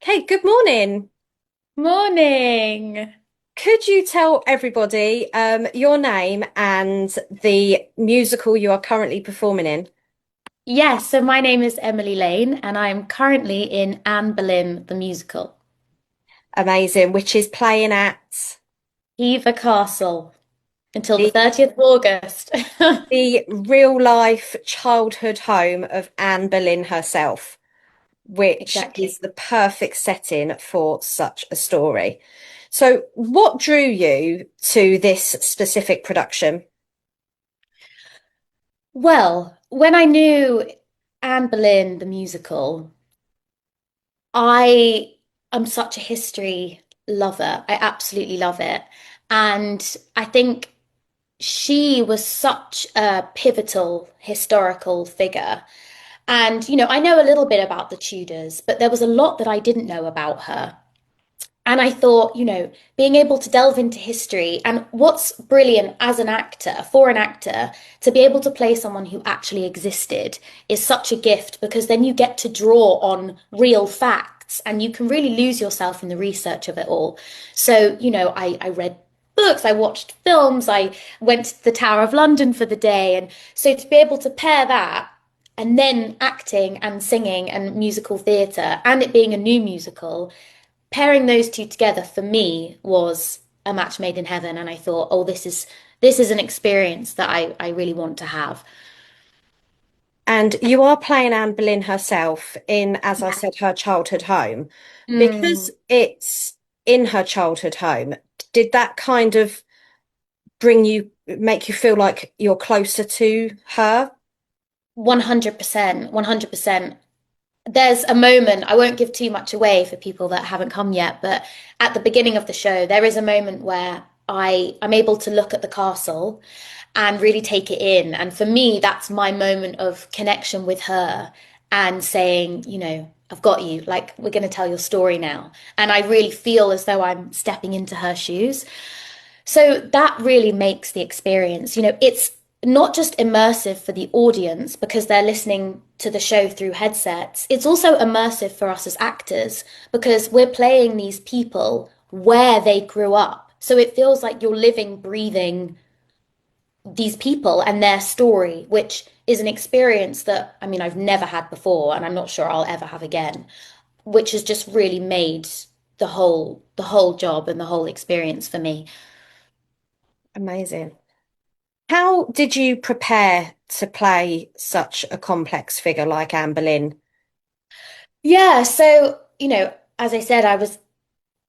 Kate, good morning. Morning. Could you tell everybody your name and the musical you are currently performing in? Yes, so my name is Emily Lane, and I'm currently in Anne Boleyn the Musical. Amazing, which is playing at Hever Castle until the the 30th of August. the real life childhood home of Anne Boleyn herself, which is Exactly. the perfect setting for such a story. So, what drew you to this specific production? Well, when I knew Anne Boleyn the Musical, I am such a history lover. I absolutely love it. And I think she was such a pivotal historical figure. And, I know a little bit about the Tudors, but there was a lot that I didn't know about her. And I thought, being able to delve into history and what's brilliant as an actor, for an actor, to be able to play someone who actually existed is such a gift because then you get to draw on real facts and you can really lose yourself in the research of it all. So, I read books, I watched films, I went to the Tower of London for the day. And so to be able to pair that and then acting and singing and musical theatre and it being a new musical, pairing those two together for me was a match made in heaven. And I thought, oh, this is an experience that I really want to have. And you are playing Anne Boleyn herself in, as I Yeah. said, her childhood home. Because Mm, it's in her childhood home, did that kind of make you feel like you're closer to her? 100%, 100%. There's a moment, I won't give too much away for people that haven't come yet, but at the beginning of the show, there is a moment where I'm able to look at the castle and really take it in. And for me, that's my moment of connection with her and saying, I've got you. Like, we're going to tell your story now. And I really feel as though I'm stepping into her shoes. So that really makes the experience, it's not just immersive for the audience because they're listening to the show through headsets. It's also immersive for us as actors because we're playing these people where they grew up. So it feels like you're living, breathing these people and their story, which is an experience that, I mean, I've never had before and I'm not sure I'll ever have again, which has just really made the whole job and the whole experience for me. Amazing. How did you prepare to play such a complex figure like Anne Boleyn? Yeah, so, as I said,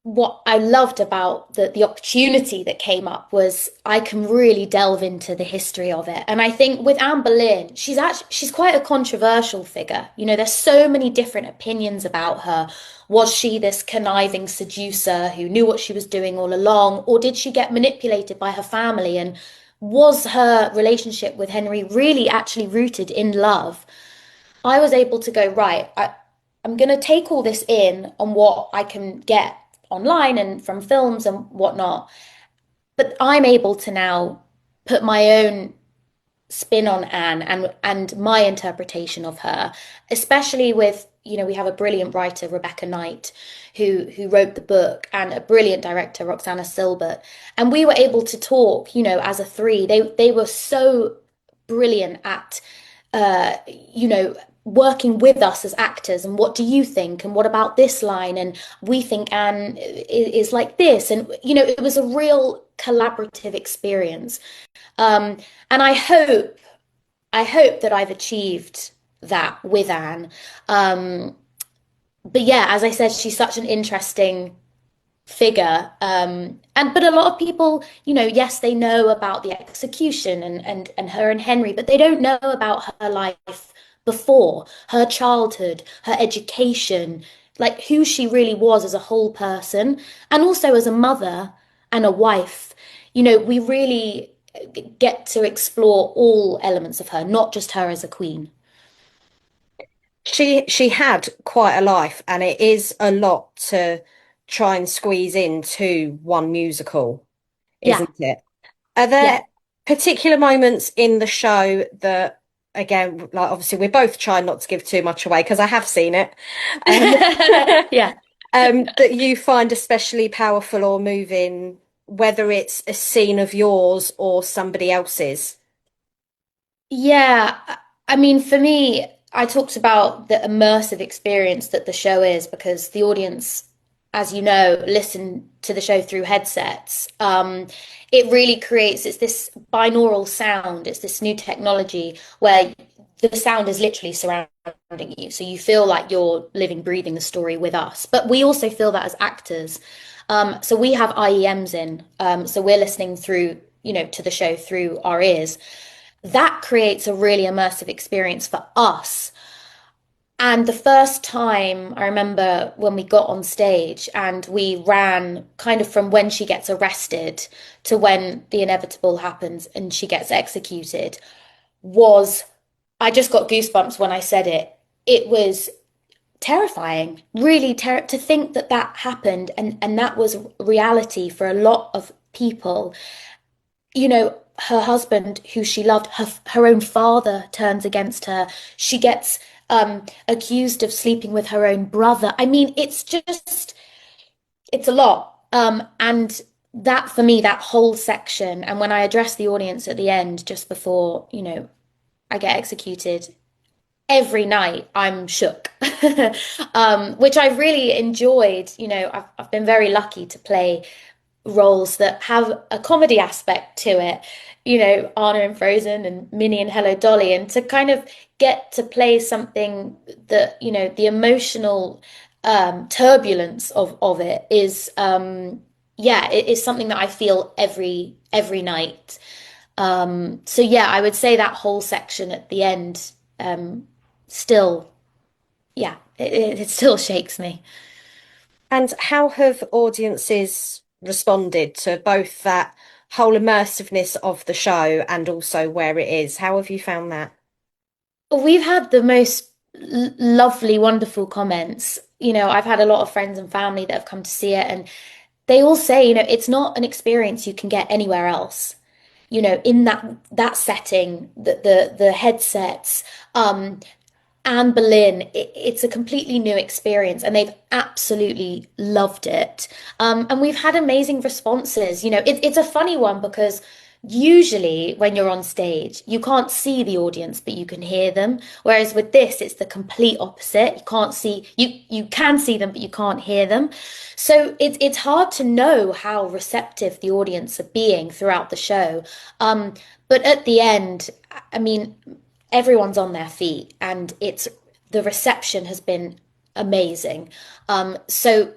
what I loved about the opportunity that came up was I can really delve into the history of it. And I think with Anne Boleyn, she's quite a controversial figure. There's so many different opinions about her. Was she this conniving seducer who knew what she was doing all along, or did she get manipulated by her family? And was her relationship with Henry really actually rooted in love? I was able to go, right, I'm going to take all this in on what I can get online and from films and whatnot. But I'm able to now put my own spin on Anne and my interpretation of her, especially with, we have a brilliant writer, Rebecca Knight, who wrote the book, and a brilliant director, Roxana Silbert. And we were able to talk, as a three. They were so brilliant at working with us as actors and what do you think and what about this line and we think Anne is like this and it was a real collaborative experience. um and I hope that I've achieved that with Anne. But yeah, as I said, she's such an interesting figure. And but a lot of people, yes, they know about the execution and her and Henry, but they don't know about her life before, her childhood, her education, like who she really was as a whole person, and also as a mother and a wife. We really get to explore all elements of her, not just her as a queen. She had quite a life, and it is a lot to try and squeeze into one musical, Yeah, isn't it? Are yeah. there particular moments in the show that, again, like obviously we're both trying not to give too much away because I have seen it. Um, Yeah. that you find especially powerful or moving, whether it's a scene of yours or somebody else's? Yeah, I mean, for me, I talked about the immersive experience that the show is because the audience, as you know, listen to the show through headsets. It really creates, it's this binaural sound, it's this new technology where the sound is literally surrounding you. So you feel like you're living, breathing the story with us. But we also feel that as actors. So we have IEMs in, so we're listening through, to the show through our ears. That creates a really immersive experience for us. And the first time I remember when we got on stage and we ran kind of from when she gets arrested to when the inevitable happens and she gets executed was, I just got goosebumps when I said it. It was terrifying, really to think that that happened and that was reality for a lot of people. Her husband, who she loved, her own father turns against her. She gets accused of sleeping with her own brother. I mean, it's a lot. And that for me, that whole section, and when I address the audience at the end, just before, I get executed, every night I'm shook, which I've really enjoyed. I've been very lucky to play roles that have a comedy aspect to it, Anna in Frozen and Minnie in Hello Dolly, and to kind of get to play something that, the emotional turbulence of it is yeah, it is something that I feel every night. So yeah, I would say that whole section at the end still, yeah, it still shakes me. And how have audiences responded to both that whole immersiveness of the show and also where it is? How have you found that? We've had the most lovely, wonderful comments. I've had a lot of friends and family that have come to see it, and they all say, it's not an experience you can get anywhere else. In that setting, the headsets, Anne Boleyn, it's a completely new experience, and they've absolutely loved it. And we've had amazing responses. It's a funny one because usually when you're on stage, you can't see the audience, but you can hear them. Whereas with this, it's the complete opposite. You can see them, but you can't hear them. So it's hard to know how receptive the audience are being throughout the show. But at the end, I mean, everyone's on their feet and the reception has been amazing. So,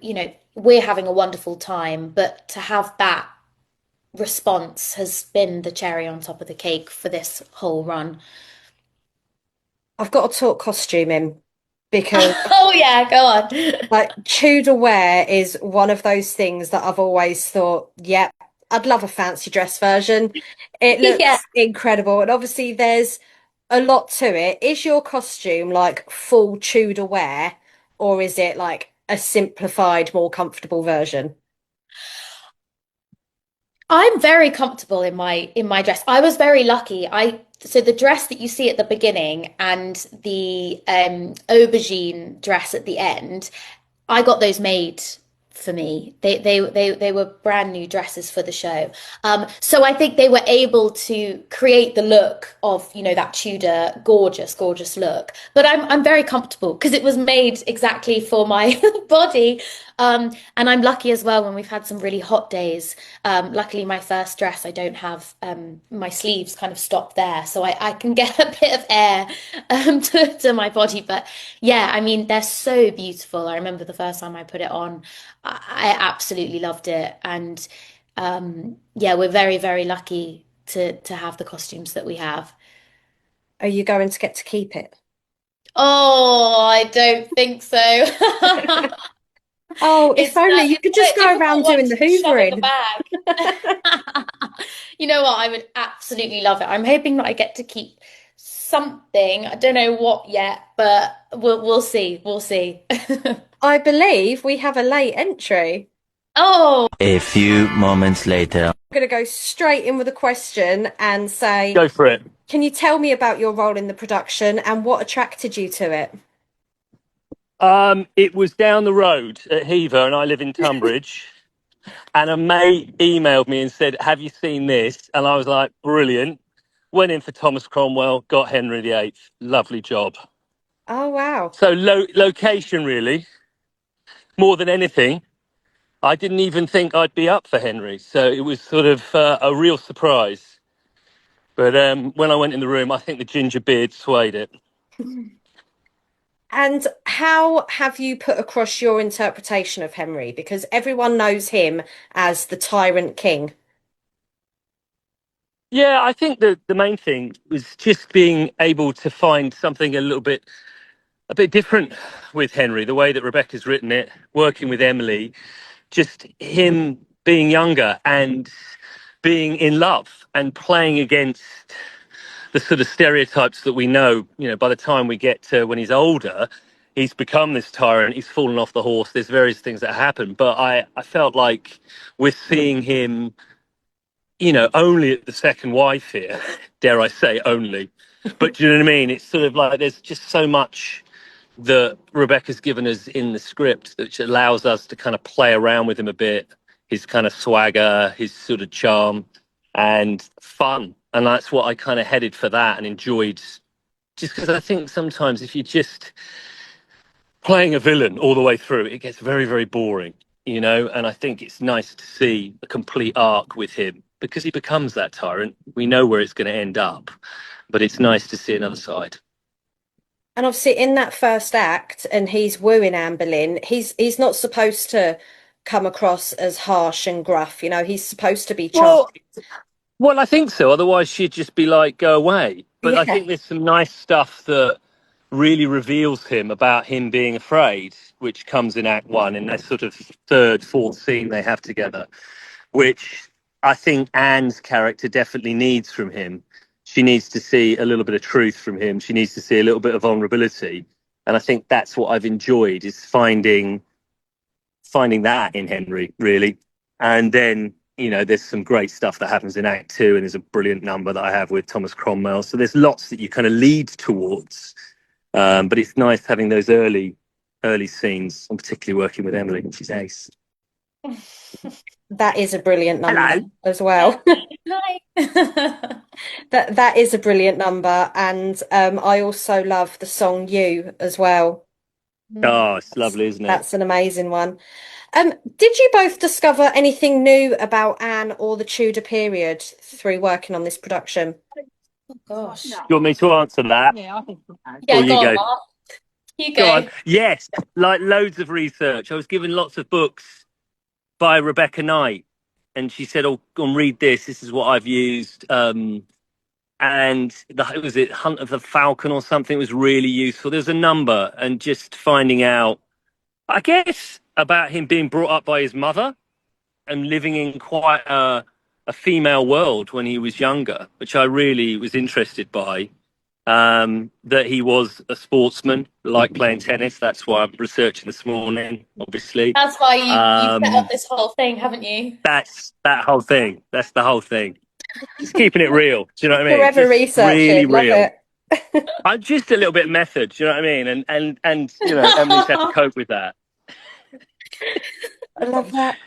we're having a wonderful time, but to have that response has been the cherry on top of the cake for this whole run. I've got to talk costuming because Oh yeah, go on. like Tudor wear is one of those things that I've always thought, yep, I'd love a fancy dress version. It Yeah. looks incredible. And obviously there's a lot to it. Is your costume like full Tudor wear, or is it like a simplified, more comfortable version? I'm very comfortable in my dress. I was very lucky. I So the dress that you see at the beginning and the aubergine dress at the end, I got those made for me. They were brand new dresses for the show. So I think they were able to create the look of, that Tudor gorgeous, gorgeous look. But I'm very comfortable because it was made exactly for my body. And I'm lucky as well when we've had some really hot days. Luckily, my first dress, I don't have my sleeves kind of stop there, so I can get a bit of air to my body. But yeah, I mean, they're so beautiful. I remember the first time I put it on, I absolutely loved it. And yeah, we're very, very lucky to have the costumes that we have. Are you going to get to keep it? Oh, I don't think so. Oh, if only you It's could quite just a go difficult around one doing the to shove in the hoovering. bag. You know what? I would absolutely love it. I'm hoping that I get to keep something. I don't know what yet, but we'll see. We'll see. I believe we have a late entry. Oh, A few moments later. I'm going to go straight in with a question and say, Go for it. can you tell me about your role in the production and what attracted you to it? It was down the road at Hever, and I live in Tunbridge. And a mate emailed me and said, "Have you seen this?" And I was like, "Brilliant." Went in for Thomas Cromwell, got Henry VIII. Lovely job. Oh, wow. So location, really, more than anything. I didn't even think I'd be up for Henry, so it was sort of a real surprise. But when I went in the room, I think the ginger beard swayed it. And how have you put across your interpretation of Henry? Because everyone knows him as the tyrant king. Yeah, I think the main thing was just being able to find something a bit different with Henry, the way that Rebecca's written it, working with Emily, just him being younger and being in love and playing against the sort of stereotypes that we know, by the time we get to when he's older, he's become this tyrant, he's fallen off the horse, there's various things that happen. But I felt like we're seeing him, only at the second wife here, dare I say only. But do you know what I mean? It's sort of like there's just so much that Rebecca's given us in the script, which allows us to kind of play around with him a bit, his kind of swagger, his sort of charm and fun. And that's what I kind of headed for that and enjoyed, just because I think sometimes if you're just playing a villain all the way through, it gets very, very boring, and I think it's nice to see a complete arc with him because he becomes that tyrant. We know where it's going to end up, but it's nice to see another side. And obviously, in that first act, and he's wooing Anne Boleyn, he's not supposed to come across as harsh and gruff. He's supposed to be charming. Well, I think so. Otherwise, she'd just be like, go away. But I Yeah. think there's some nice stuff that really reveals him about him being afraid, which comes in Act One in that sort of third, fourth scene they have together, which I think Anne's character definitely needs from him. She needs to see a little bit of truth from him. She needs to see a little bit of vulnerability. And I think that's what I've enjoyed is finding that in Henry, really. And then, there's some great stuff that happens in Act Two, and there's a brilliant number that I have with Thomas Cromwell. So there's lots that you kind of lead towards. But it's nice having those early scenes, and particularly working with Emily, she's ace. That is a brilliant number Hello. as well. Hi. That is a brilliant number, and I also love the song "You" as well. Oh, it's lovely, isn't it? That's an amazing one. Did you both discover anything new about Anne or the Tudor period through working on this production? Oh gosh. Do you want me to answer that? Yeah, Or you go on, go? Mark. You Go go. on. Yes, like loads of research. I was given lots of books by Rebecca Knight, and she said, "Oh, go and read this. This is what I've used." And was it Hunt of the Falcon or something? It was really useful. There's a number, and just finding out, I guess, about him being brought up by his mother and living in quite a female world when he was younger, which I really was interested by. That he was a sportsman, like playing tennis. That's why I'm researching this morning, obviously. That's why you set up this whole thing, haven't you? That's that whole thing. That's the whole thing. Just keeping it real. Do you know what I mean? Forever Just really researching, love real. it. I'm just a little bit method. Do you know what I mean? And Emily's had to cope with that. I love that.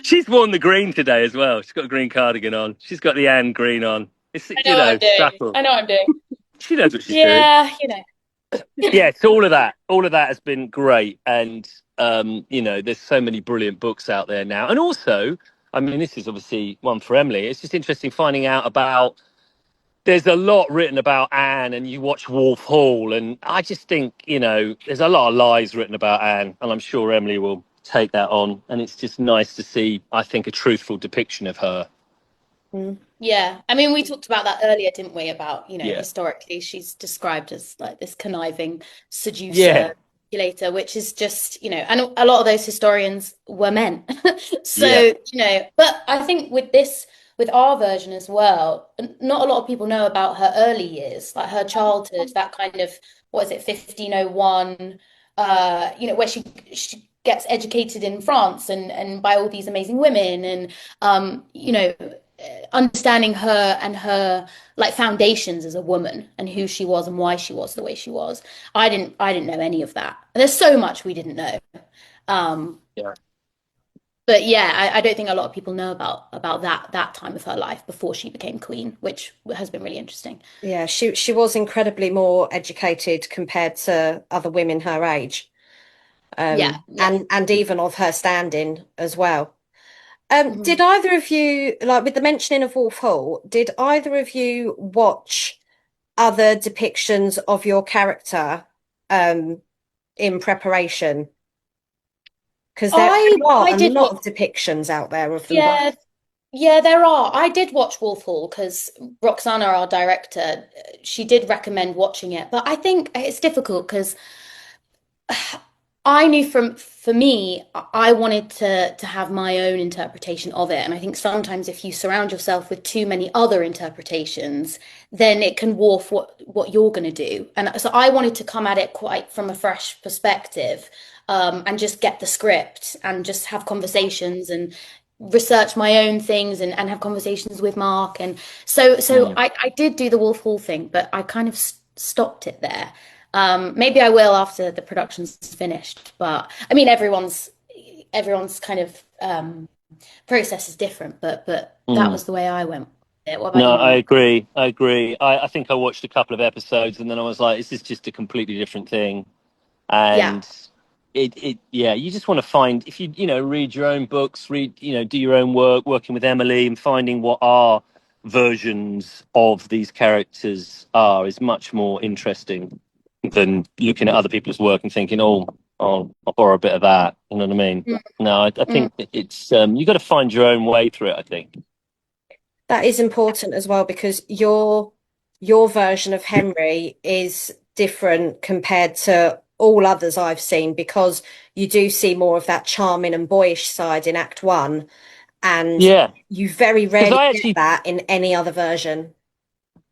She's worn the green today as well. She's got a green cardigan on. She's got the Anne green on. It's I know what I'm doing. subtle. I know what I'm doing. She knows what she's doing. Yeah, Yeah, so all of that has been great. And there's so many brilliant books out there now. And also, I mean, this is obviously one for Emily. It's just interesting finding out about there's a lot written about Anne, and you watch Wolf Hall, and I just think, there's a lot of lies written about Anne, and I'm sure Emily will take that on. And it's just nice to see, I think, a truthful depiction of her. Mm. Yeah. I mean, we talked about that earlier, didn't we? About, Yeah. historically, she's described as like this conniving seducer, Yeah. manipulator, which is just, and a lot of those historians were men. Yeah. So, but I think with our version as well, not a lot of people know about her early years, like her childhood, that kind of, what is it, 1501, where she gets educated in France and by all these amazing women and understanding her and her like foundations as a woman and who she was and why she was the way she was. I didn't know any of that. There's so much we didn't know. Um, Yeah. but yeah, I don't think a lot of people know about that time of her life before she became queen, which has been really interesting. Yeah, she was incredibly more educated compared to other women her age, Yeah, yeah. and even of her standing as well. Mhm. Did either of you, like with the mentioning of Wolf Hall, did either of you watch other depictions of your character um, in preparation? Because I there are I a did lot watch, of depictions out there of them yeah, both. yeah, there are. I did watch Wolf Hall because Roxana, our director, she did recommend watching it. But I think it's difficult because I knew for me, I wanted to have my own interpretation of it. And I think sometimes if you surround yourself with too many other interpretations, then it can dwarf what you're going to do. And so I wanted to come at it quite from a fresh perspective, and just get the script and just have conversations and research my own things and have conversations with Mark. And so Mm. I did do the Wolf Hall thing, but I kind of stopped it there. Maybe I will after the production's finished, but I mean everyone's kind of process is different, but that Mm. was the way I went with it. What about No, you, I Mark? agree. I agree. I think I watched a couple of episodes and then I was like, this is just a completely different thing. Yeah. And yeah, you just want to find, if you read your own books, do your own work, working with Emily and finding what our versions of these characters are is much more interesting than looking at other people's work and thinking, I'll borrow a bit of that. You know what I mean? Mm, No, I mm. think it's, you got to find your own way through it, I think. That is important as well because your version of Henry is different compared to all others I've seen because you do see more of that charming and boyish side in Act One, and Yeah. you very Because rarely I get actually that in any other version.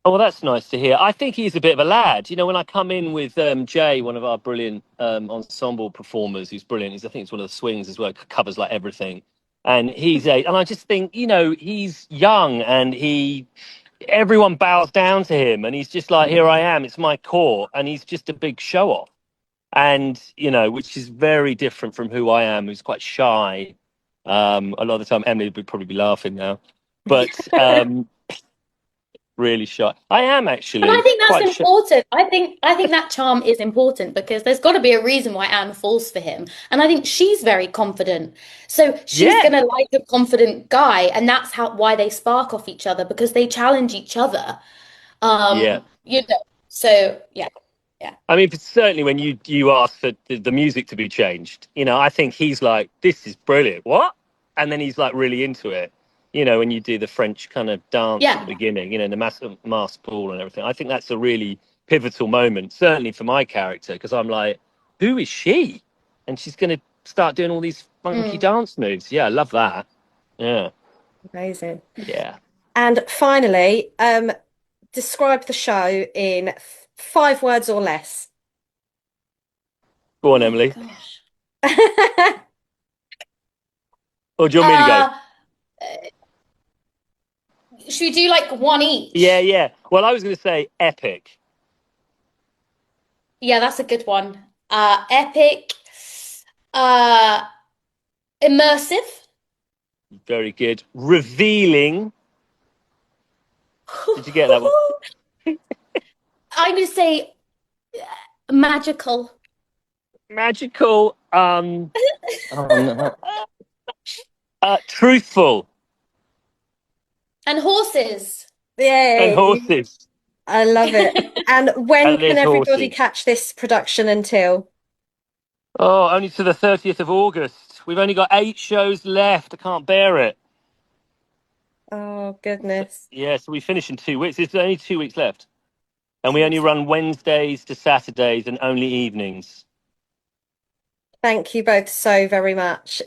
Oh, well, that's nice to hear. I think he's a bit of a lad. When I come in with Jay, one of our brilliant ensemble performers, who's brilliant. I think it's one of the swings as well. Covers like everything, and and I just think he's young and everyone bows down to him, and he's just like, here I am, it's my court, and he's just a big show off, and which is very different from who I am, who's quite shy. A lot of the time, Emily would probably be laughing now, but really shy. I am And I actually think that's quite shy. important. I think that charm is important because there's got to be a reason why Anne falls for him. And I think she's very confident. So she's Yeah, gonna like a confident guy, and that's how why they spark off each other because they challenge each other. yeah. So yeah, yeah. I mean, certainly when you ask for the music to be changed, I think he's like, "This is brilliant." What? And then he's like really into it. When you do the French kind of dance at the Yeah. beginning, the mass ball and everything. I think that's a really pivotal moment, certainly for my character, because I'm like, "Who is she?" And she's going to start doing all these funky Mm. dance moves. Yeah, I love that. Yeah, Amazing. yeah. And finally, describe the show in 5 words or less. Go on, Oh Emily. gosh. Or do you want me to go? Uh, should we do like one Yeah, each? yeah. Well, I was going to say epic. Yeah, that's a good one. Epic, uh, immersive. Very good. Revealing. Did you get that one? I'm gonna say magical. Magical. Oh no. Truthful. And horses. And Yay, horses. I love it. And when And can there's everybody horses. catch this production until? Oh, only to the 30th of August. We've only got 8 shows left. I can't bear it. Oh, goodness. Yeah, so we finish in 2 weeks. There's only 2 weeks left. And we So only run Wednesdays to Saturdays and only evenings. thank you both so very much.